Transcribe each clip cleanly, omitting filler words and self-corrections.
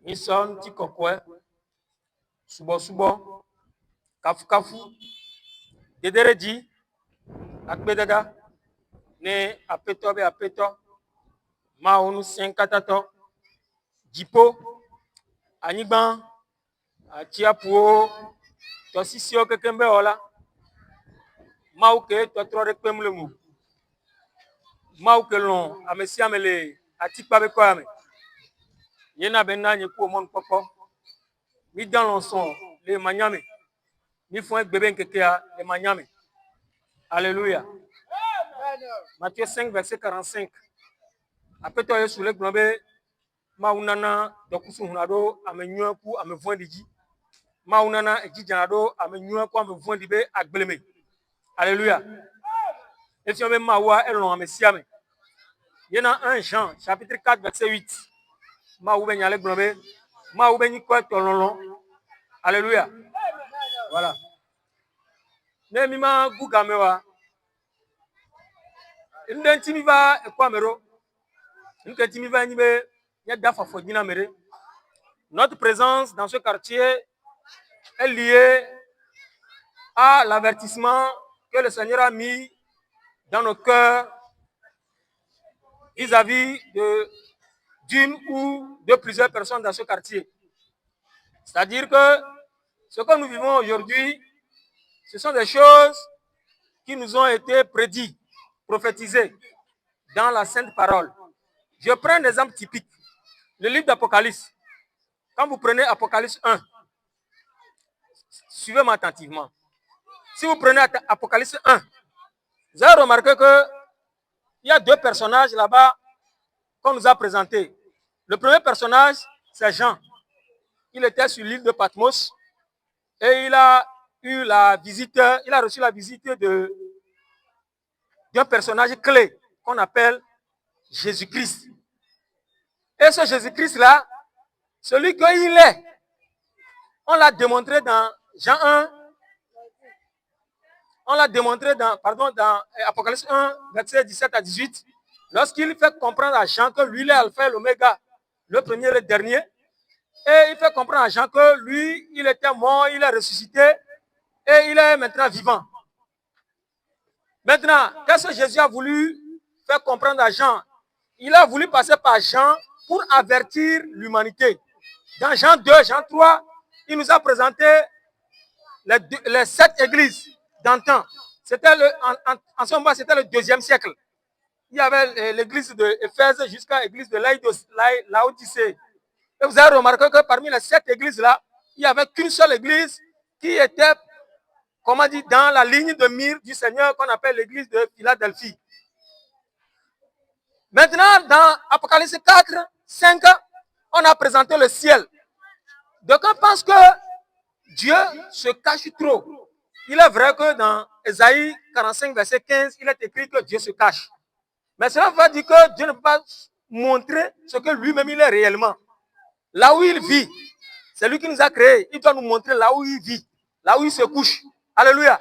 Nison Tikokwe, Subo Subo, Kafu Kafu, Dedereji, Akbedada, Ne Apeto be Apeto, Maonu Senkatato, Jipo, Aniban, Atiapuo, Tosisio Kekembe Ola, Mauke, Totrore Pemlemu, Maukelon, Amesiamele, Atipabekwame, Yena Bena Niku Mon Popo, Mi dans l'enson, les Magname, Mi font bébé Kekea, les Magname. Alléluia. Matthieu 5, verset 45. Après toi, sur le globe, Maunana, Dokusu Hunado, Amenyoku, Amevondiji, Maunana, Ejijanado, Amenyoku, Amevondibe, Agbleme. Alléluia. Et si on veut Mawa, elle l'ont Amessiame. Il y en a un Jean, chapitre 4, verset 8. Maoube Nyale Globe, Maoube Nikwa Tololon. Alléluia. Voilà. Nemima Gougamewa. Ndentimiva Ekwamero. Notre présence dans ce quartier est liée à l'avertissement que le Seigneur a mis dans nos cœurs vis-à-vis d'une ou de plusieurs personnes dans ce quartier. C'est-à-dire que ce que nous vivons aujourd'hui, ce sont des choses qui nous ont été prédites, prophétisées dans la Sainte Parole. Je prends un exemple typique. Le livre d'Apocalypse. Quand vous prenez Apocalypse 1, suivez-moi attentivement. Si vous prenez Apocalypse 1, vous allez remarquer qu'il y a deux personnages là-bas qu'on nous a présentés. Le premier personnage, c'est Jean. Il était sur l'île de Patmos et il a reçu la visite d'un personnage clé qu'on appelle Jésus-Christ. Et ce Jésus-Christ-là, celui qu'il est, on l'a démontré dans Jean 1, on l'a démontré dans Apocalypse 1, verset 17 à 18, lorsqu'il fait comprendre à Jean que lui, il est Alpha et l'Oméga, le premier et le dernier, et il fait comprendre à Jean que lui, il était mort, il est ressuscité, et il est maintenant vivant. Maintenant, qu'est-ce que Jésus a voulu faire comprendre à Jean? Il a voulu passer par Jean pour avertir l'humanité. Dans Jean 2, Jean 3, il nous a présenté les 7 églises d'antan. En ce moment, c'était le 2e siècle. Il y avait l'église d'Éphèse jusqu'à l'église de Laodicée. Et vous avez remarqué que parmi les 7 églises-là, il n'y avait qu'une seule église qui était, comment dire, dans la ligne de mire du Seigneur qu'on appelle l'église de Philadelphie. Maintenant, dans Apocalypse 4, 5, on a présenté le ciel. Donc on pense que Dieu se cache trop. Il est vrai que dans Ésaïe 45, verset 15, il est écrit que Dieu se cache. Mais cela veut dire que Dieu ne peut pas montrer ce que lui-même il est réellement. Là où il vit, c'est lui qui nous a créés. Il doit nous montrer là où il vit, là où il se couche. Alléluia.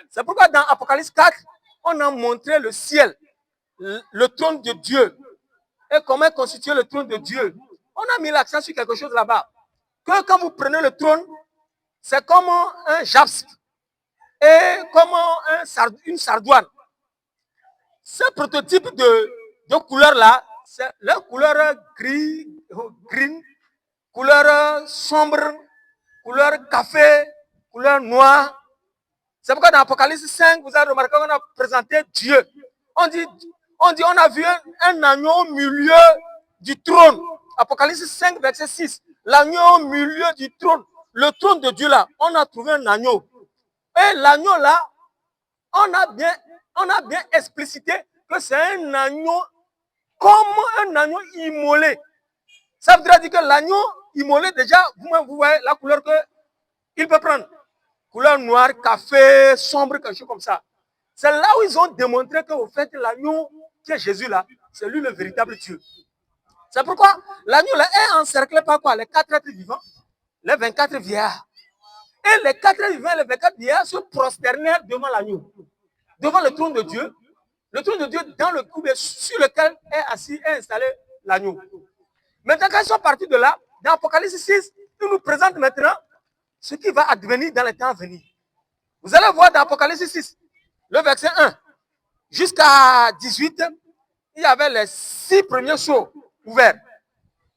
C'est pourquoi dans Apocalypse 4, on a montré le ciel, le trône de Dieu. Et comment constituer le trône de Dieu. On a mis l'accent sur quelque chose là-bas. Que quand vous prenez le trône, c'est comme un jaspe et comme une sardoine. Ce prototype de couleur-là, c'est la couleur gris, green, couleur sombre, couleur café, couleur noire. C'est pourquoi dans Apocalypse 5, vous avez remarqué qu'on a présenté Dieu. On a vu un agneau au milieu du trône. Apocalypse 5, verset 6. L'agneau au milieu du trône. Le trône de Dieu là, on a trouvé un agneau. Et l'agneau là, on a bien explicité que c'est un agneau comme un agneau immolé. Ça voudrait dire que l'agneau immolé, déjà, vous voyez la couleur qu'il peut prendre. Couleur noire, café, sombre, quelque chose comme ça. C'est là où ils ont démontré qu'au fait, l'agneau qui est Jésus là, c'est lui le véritable Dieu. C'est pourquoi l'agneau là est encerclé par quoi? Les 4 êtres vivants, les 24 vieillards. Et les 4 êtres vivants et les 24 vieillards se prosternèrent devant l'agneau, devant le trône de Dieu. Le trône de Dieu dans le sur lequel est installé l'agneau. Maintenant, quand ils sont partis de là, dans Apocalypse 6, il nous présente maintenant ce qui va advenir dans les temps à venir. Vous allez voir dans Apocalypse 6, le verset 1 jusqu'à 18, il y avait les 6 premiers sceaux ouverts.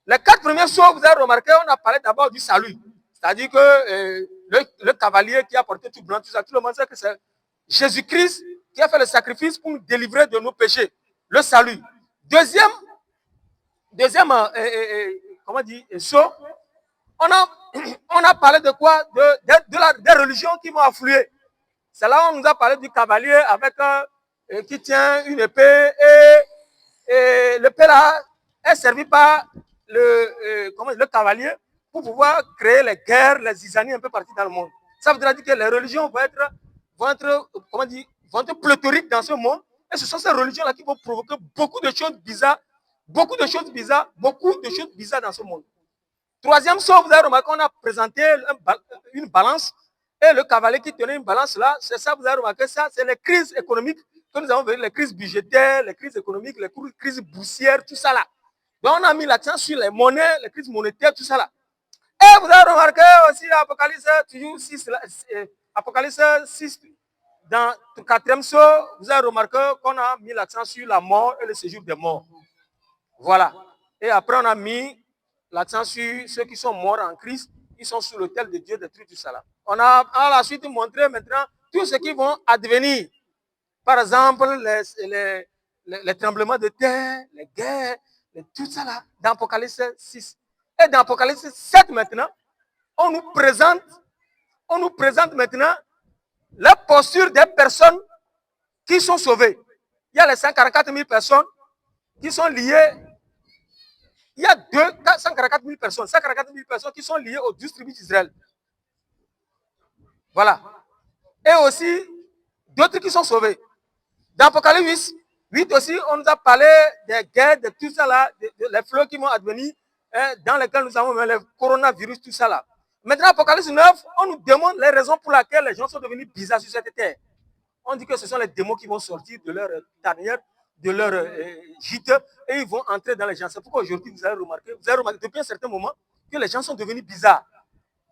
Les 4 premiers sceaux, vous avez remarqué, on a parlé d'abord du salut. C'est-à-dire que le cavalier qui a porté tout blanc, tout ça, tout le monde sait que c'est Jésus-Christ qui a fait le sacrifice pour nous délivrer de nos péchés. Le salut. Deuxième comment dire, sceau, on a parlé de quoi? Des religions qui vont affluer. C'est là où on nous a parlé du cavalier avec qui tient une épée et l'épée là est servie par le cavalier pour pouvoir créer les guerres, les zizanies un peu partout dans le monde. Ça voudrait dire que les religions vont être pléthoriques dans ce monde. Et ce sont ces religions-là qui vont provoquer beaucoup de choses bizarres dans ce monde. Troisième chose, vous avez remarqué, on a présenté une balance et le cavalier qui tenait une balance là, c'est ça, vous avez remarqué ça, c'est les crises économiques que nous avons vécues, les crises budgétaires, les crises économiques, les crises boursières, tout ça là. Donc on a mis l'accent sur les monnaies, les crises monétaires, tout ça là. Et vous avez remarqué aussi l'Apocalypse 6, dans le 4e sceau, vous avez remarqué qu'on a mis l'accent sur la mort et le séjour des morts. Voilà. Et après, on a mis l'accent sur ceux qui sont morts en Christ, ils sont sous l'autel de Dieu, détruit tout ça là. On a à la suite montré maintenant tout ce qui vont advenir. Par exemple, les tremblements de terre, les guerres, tout ça là, dans Apocalypse 6. Et dans Apocalypse 7 maintenant, on nous présente maintenant la posture des personnes qui sont sauvées. Il y a les 144 000 personnes qui sont liées. Il y a 144 000 personnes qui sont liées aux 12 tribus d'Israël. Voilà. Et aussi, d'autres qui sont sauvés. Dans Apocalypse 8 aussi, on nous a parlé des guerres, de tout ça là, les fleurs qui vont advenir, dans lesquelles nous avons le coronavirus, tout ça là. Maintenant, Apocalypse 9, on nous demande les raisons pour lesquelles les gens sont devenus bizarres sur cette terre. On dit que ce sont les démons qui vont sortir de leur tanière, de leur gîte, et ils vont entrer dans les gens. C'est pourquoi aujourd'hui, vous avez remarqué depuis un certain moment que les gens sont devenus bizarres.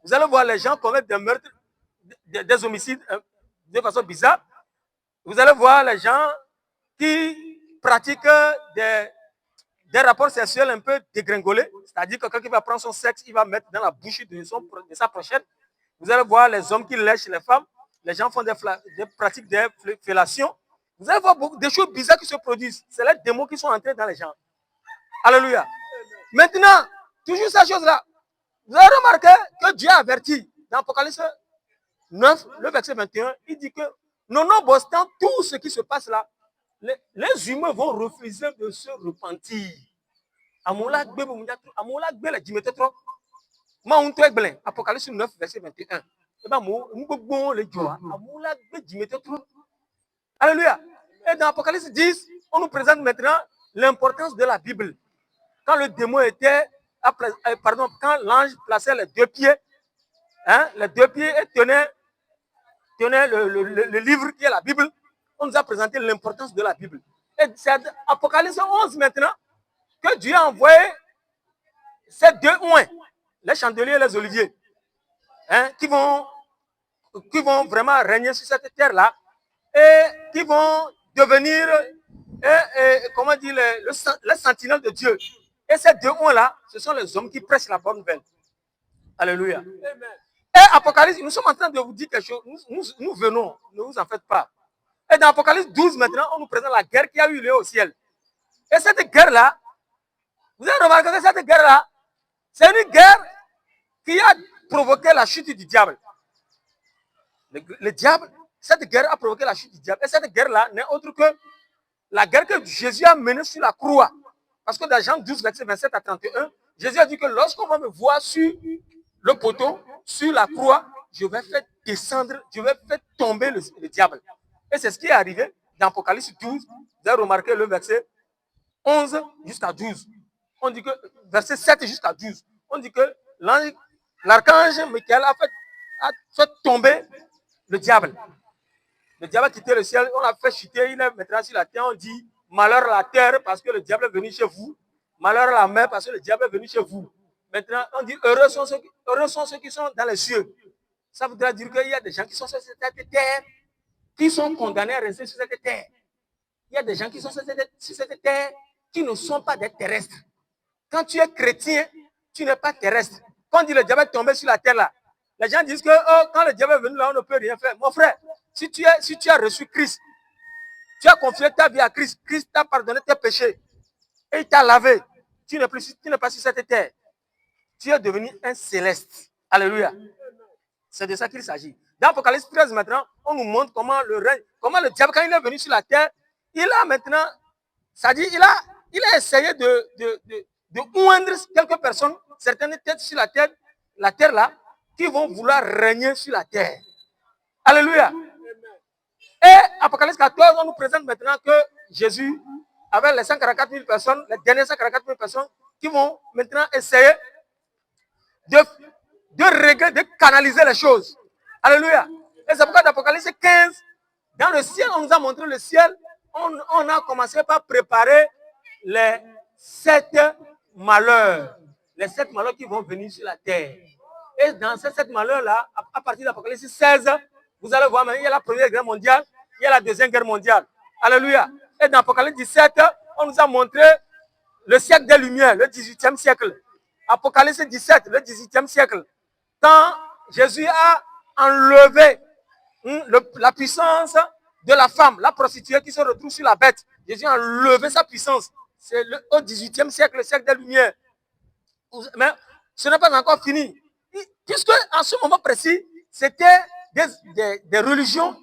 Vous allez voir les gens commettre des meurtres, des homicides de façon bizarre. Vous allez voir les gens qui pratiquent des rapports sexuels un peu dégringolés, c'est-à-dire que quand il va prendre son sexe, il va mettre dans la bouche de sa prochaine. Vous allez voir les hommes qui lèchent les femmes, les gens font des pratiques de fellation. Vous allez voir des choses bizarres qui se produisent. C'est les démons qui sont entrés dans les gens. Alléluia. Maintenant, toujours cette chose-là, vous avez remarqué que Dieu a averti dans Apocalypse 9, le verset 21, il dit que nonobstant tout ce qui se passe là, les humains vont refuser de se repentir. Apocalypse 9, verset 21. Alléluia. Et dans Apocalypse 10, on nous présente maintenant l'importance de la Bible. Quand le démon était, quand l'ange plaçait les 2 pieds, les 2 pieds et tenait le livre qui est la Bible, on nous a présenté l'importance de la Bible. Et c'est Apocalypse 11 maintenant que Dieu a envoyé ces 2 oins, les chandeliers et les oliviers, qui vont vraiment régner sur cette terre-là et qui vont devenir, comment dire, les sentinelles de Dieu. Et ces 2 oins-là, ce sont les hommes qui prêchent la bonne nouvelle. Alléluia. Amen. Et Apocalypse, nous sommes en train de vous dire quelque chose. Nous venons, ne vous en faites pas. Et dans Apocalypse 12, maintenant, on nous présente la guerre qui a eu lieu au ciel. Et cette guerre-là, vous avez remarqué que cette guerre-là, c'est une guerre qui a provoqué la chute du diable. Le diable, cette guerre a provoqué la chute du diable. Et cette guerre-là n'est autre que la guerre que Jésus a menée sur la croix. Parce que dans Jean 12, verset 27 à 31, Jésus a dit que lorsqu'on va me voir sur le poteau, sur la croix, je vais faire descendre, je vais faire tomber le diable. Et c'est ce qui est arrivé dans Apocalypse 12. Vous avez remarqué le verset 11 jusqu'à 12. On dit que, verset 7 jusqu'à 12. On dit que l'archange Michael a fait tomber le diable. Le diable a quitté le ciel, on l'a fait chuter, il est maintenant sur la terre, on dit malheur à la terre parce que le diable est venu chez vous. Malheur à la mer parce que le diable est venu chez vous. Maintenant, on dit heureux sont ceux qui sont dans les cieux. Ça voudrait dire qu'il y a des gens qui sont sur cette terre, qui sont condamnés à rester sur cette terre. Il y a des gens qui sont sur cette terre, qui ne sont pas des terrestres. Quand tu es chrétien, tu n'es pas terrestre. Quand on dit le diable est tombé sur la terre là, les gens disent que oh, quand le diable est venu là, on ne peut rien faire. Mon frère, si tu as reçu Christ, tu as confié ta vie à Christ, Christ t'a pardonné tes péchés et il t'a lavé. Tu n'es pas sur cette terre. Tu es devenu un céleste. Alléluia. C'est de ça qu'il s'agit. Dans Apocalypse 13, maintenant, on nous montre comment le diable, quand il est venu sur la terre, il a maintenant, c'est-à-dire, il a essayé de oindre quelques personnes, certaines têtes sur la terre là, qui vont vouloir régner sur la terre. Alléluia. Et Apocalypse 14, on nous présente maintenant que Jésus, avec les 144 000 personnes, les dernières 144 000 personnes, qui vont maintenant essayer de régler, de canaliser les choses. Alléluia. Et c'est pourquoi dans Apocalypse 15, dans le ciel, on nous a montré le ciel, on a commencé par préparer les 7 malheurs. Les 7 malheurs qui vont venir sur la terre. Et dans ces 7 malheurs-là, à partir d'Apocalypse 16, vous allez voir, il y a la première guerre mondiale, il y a la deuxième guerre mondiale. Alléluia. Et dans Apocalypse 17, on nous a montré le siècle des Lumières, le 18e siècle. Apocalypse 17, le 18e siècle. Quand Jésus a enlevé la puissance de la femme, la prostituée qui se retrouve sur la bête. Jésus a enlevé sa puissance. C'est au 18e siècle, le siècle des Lumières. Mais ce n'est pas encore fini. Puisque en ce moment précis, c'était des religions.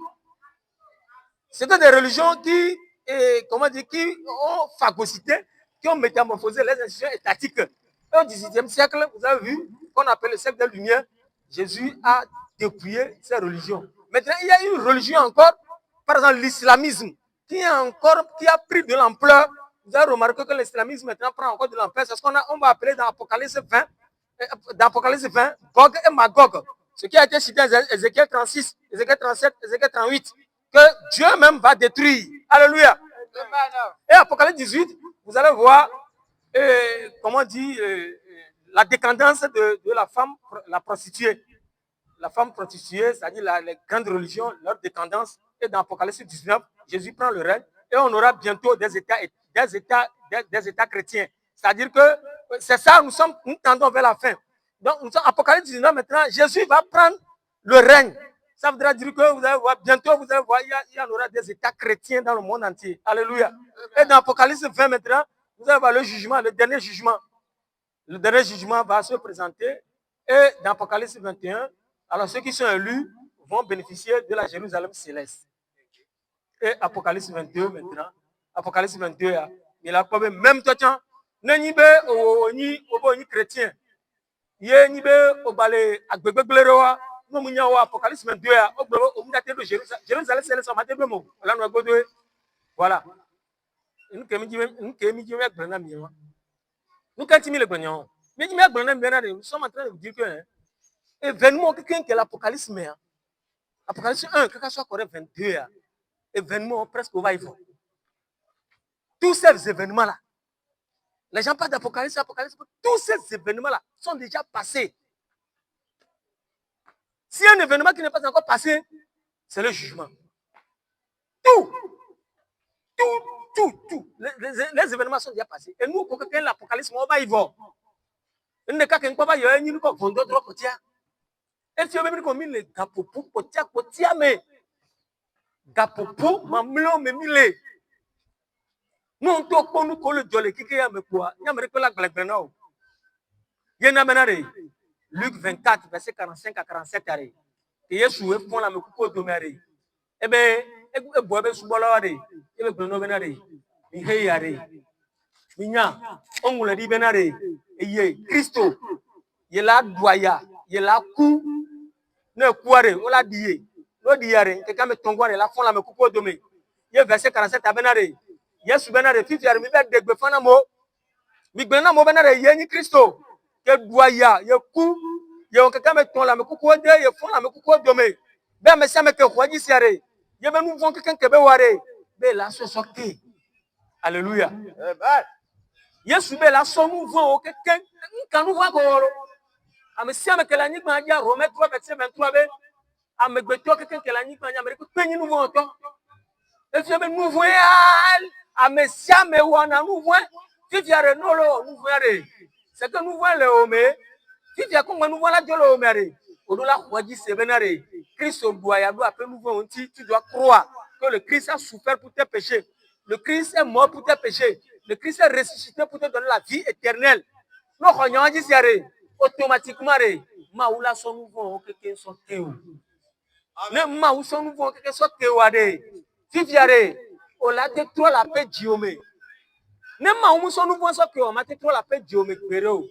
C'était des religions qui ont phagocyté, qui ont métamorphosé les institutions étatiques. Et au 18e siècle, vous avez vu, qu'on appelle le siècle des Lumières, Jésus a dépouillé ces religions. Maintenant, il y a une religion encore, par exemple l'islamisme, qui a pris de l'ampleur. Vous avez remarqué que l'islamisme maintenant prend encore de l'ampleur. C'est ce qu'on va appeler dans Apocalypse 20, Gog et Magog. Ce qui a été cité dans Ézéchiel 36, Ézéchiel 37, Ézéchiel 38, que Dieu même va détruire. Alléluia. Et Apocalypse 18, vous allez voir, la décadence de la femme, la prostituée. La femme prostituée, c'est-à-dire les grandes religions, leur décadence. Et dans Apocalypse 19, Jésus prend le règne et on aura bientôt des États chrétiens. C'est-à-dire que c'est ça, nous tendons vers la fin. Donc, Apocalypse 19, maintenant, Jésus va prendre le règne. Ça voudra dire que vous allez voir, bientôt, vous allez voir, il y aura des États chrétiens dans le monde entier. Alléluia. Et dans Apocalypse 20, maintenant, vous allez voir le jugement, le dernier jugement. Le dernier jugement va se présenter. Et dans Apocalypse 21, alors ceux qui sont élus vont bénéficier de la Jérusalem céleste. Et Apocalypse 22 maintenant, Apocalypse 22, il a quoi même temps, n'enyibe ni chrétien, yé nibe obale agbegberoa, non munyawa Apocalypse 22 au mudate de Jérusalem céleste en matin mo, là nous godo, voilà. Nous sommes en train de dire que événement quelqu'un qui est l'Apocalypse, Apocalypse 1, que ce soit Corée 22, événement presque au va-et-vient. Tous ces événements-là, les gens parlent d'Apocalypse, tous ces événements-là sont déjà passés. S'il y a un événement qui n'est pas encore passé, c'est le jugement. Tout. Les événements sont déjà passés. Et nous, quand quelqu'un l'Apocalypse, on va y voir. Il n'est qu'à qu'un quoi, il y a un niveau qu'on doit trop petit. Et si on veut comme il est gapopo, potia, mais gapopo, mamlo, mais mille. Nous, on doit qu'on nous colle le jolé, qui est à me quoi. Il y a me récolte la glace. Il y en a maintenant. Luc 24, verset 45 à 47. Et Yeshua font la me coupe de mère. Eh bien, et boire sous bolade. Et le grenouille benare. Il est yare. Minya, on vous l'a dit benare. Et yé, Christo. Il est là, doya. Il est là, coup. Ne couare, on l'a dit. L'eau d'hier, quelqu'un me tombe la font la me coupe de mère. Il est verset 47 à benare. Yes, benare, fifty, mi bɛ degbe fana mo. Mi gbena mo benare yeni Christo. Ke doya, ye ku, ye on quelqu'un me ton la me kuko de, ye fon la me kuko de me. Be me same ke khoji siare. Ye be nous vont quelqu'un ke be ware. Be la so soké. Alléluia. Amen. Yesu be la so nous vont quelqu'un quand nous voyons que si on que la nique m'a dit Romains 3 verset 23 b ame gbeto quelqu'un que la nique m'a dit Amérique peigner nous voyons toi et puis nous voyons ame si ame wana nous voyons si tu as non nous voyons c'est que nous voyons le homme si tu as comme nous voyons la dieu le homme au-delà quoi c'est benare Christ au boya doit après nous voyons tu dois croire que le Christ a souffert pour tes péchés. Le Christ est mort pour tes péchés. Le Christ est ressuscité pour te donner la vie éternelle. Nous croyons dit automatiquement maoula son nouveau quelqu'un soit théo. Ne maou son nouveau quelqu'un soit théo ade. Si tu as on l'a te trop la paix diomé. Ne maou son nouveau soit théo, ma te trop la paix diomé pero.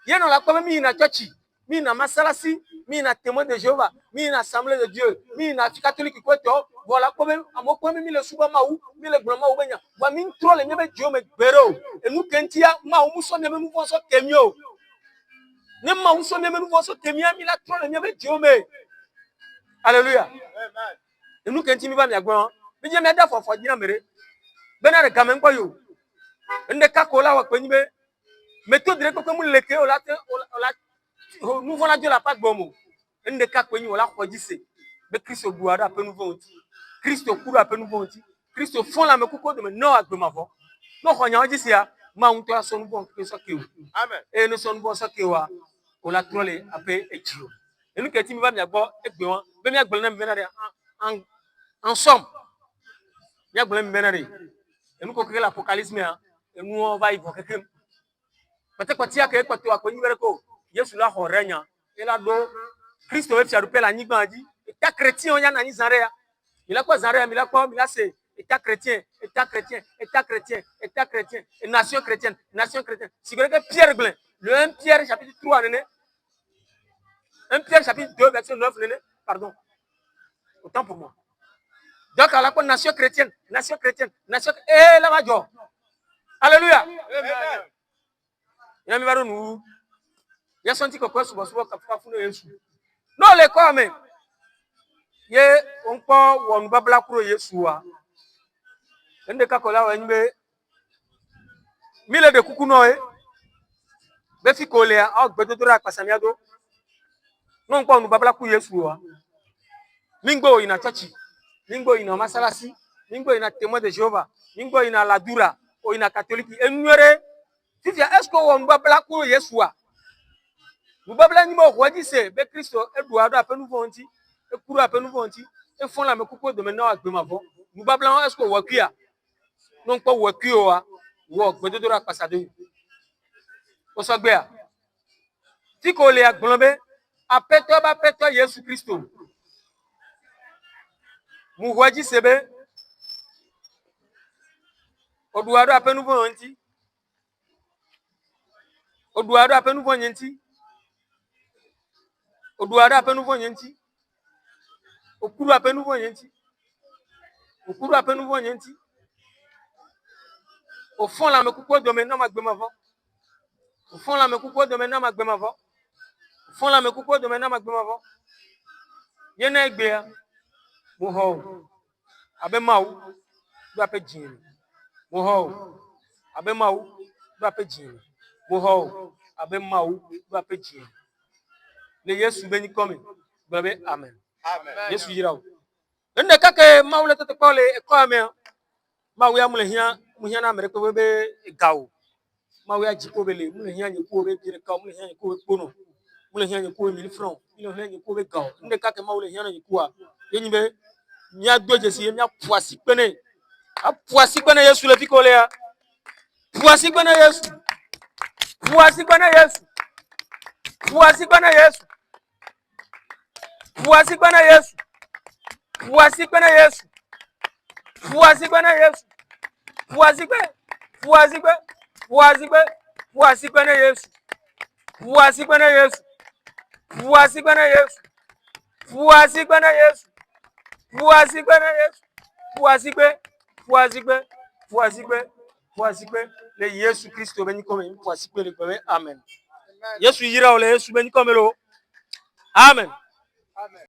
Yé non la comme mi na tchachi. Mi na masalasi, mi na témoin de Jéhovah, mi na assemblée de Dieu, mi na catholique quoi toi, voilà comme amo comme mi le suba maou, mi le grand maou benya, wa mi trop le nyebe Dieu me bero, et nous kentia maou muso ne nous voit so kemio. Ne maou so ne nous voit so kemia mi la trop le nyebe Dieu me. Alléluia. Amen. Et nous kenti mi ba mi agbo, mi je me da fofo dina mere. Bena de kamen ko yo. Ende ka kola wa kwenyibe. Méthode de ko mu leke o la nous voulons Dieu la pas de bon mot. Un des cas que nous avons dit, mais Christ au bout après nous voulons Christ au cours après nous voulons Christ au fond la me coupe de non à de ma voix. Non, on a dit ça, ma on doit son bon que ça qui amen. Et nous sommes bons ça qui on l'a trollé après et Dieu. Et nous qui va bien bon et bien, bien bien bien en somme. Bien bien bien. Et nous coquer l'Apocalypse et nous on va y voir quelqu'un. Peut-être que tu as quelque chose à connaître. Yesu la horenya ela do Kristo wetu arupe la nyigba di eta chrétien onya na nizarea ila kwa zarea mila kwa mila se eta chrétien et nation chrétienne si que Pierre Glin le 1 Pierre chapitre 3 néné 1 Pierre chapitre 2 verset 9 néné pardon autant pour moi donc à la quoi nation chrétienne et la majo alléluia amen yami baro nous ya senti ko kwa suba kafuka funu Yesu no le ko me ye onpo wonu babla kuro Yesu wa ende ka kola wa nybe mile de kuku no be fi ko le a gbedodora pasamiado no onpo wonu babla ku Yesu wa mingbo ina church mingbo ina masalasi mingbo ina témoin de Jéhovah mingbo ina ladura o ina catholique enwere fifia est-ce que wonu babla ku Yesu wa nous babla ni mo wadi se be Christo Eduardo ape nous vonti e kuru ape nous vonti e fon la me kuko de maintenant agbe mavo nous babla est-ce que wakia non pas wakio wa wo gbedodo ra pasade o so gbe a ti ko le agbonbe apeto ba peto Yesu Christo mu wadi se be Eduardo ape nous vonti Eduardo ape nous vonti Oduara ape nous voyenti. Okuru ape nous voyenti. Okuru ape nous voyenti. Au fond la me coupe de maintenant ma gbemavo. Au fond la me coupe de maintenant ma gbemavo. Au fond la me coupe de maintenant ma gbemavo. Yena egbe mo ho. Abe mawu do ape jin. Mo ho. Abe mawu do ape jin. Mo ho. Abe mawu do ape jin. Le Yesu beni comme bébé amen Yesu yirawo ende kake mawle tete kole e ko me mawu ya mule hiya na mere ko bebe gawo mawu ya jiko bele mule hiya ni ko be dire ka mule hiya ni ko bono mule hiya ni ko 1000 francs mule hiya ni ko be gawo ende kake mawle hiya ni ko yenyi be nya doje si nya poasi pene a poasi pene Yesu le fikole ya poasi pene Yesu poasi pene Yesu poasi pene Yesu Voici quoi Yesu. Voici quoi Yesu. Voici quoi Yesu. Voici quoi. Voici quoi. Voici quoi. Voici quoi Yesu. Voici quoi Yesu. Voici quoi Yesu. Voici quoi Yesu. Voici quoi Yesu. Voici quoi. Voici quoi. Voici quoi. Voici quoi. Le Yesu Christ beni comme voici quoi le bébé amen. Yesu yira ole Yesu beni comme lo. Amen. Amen.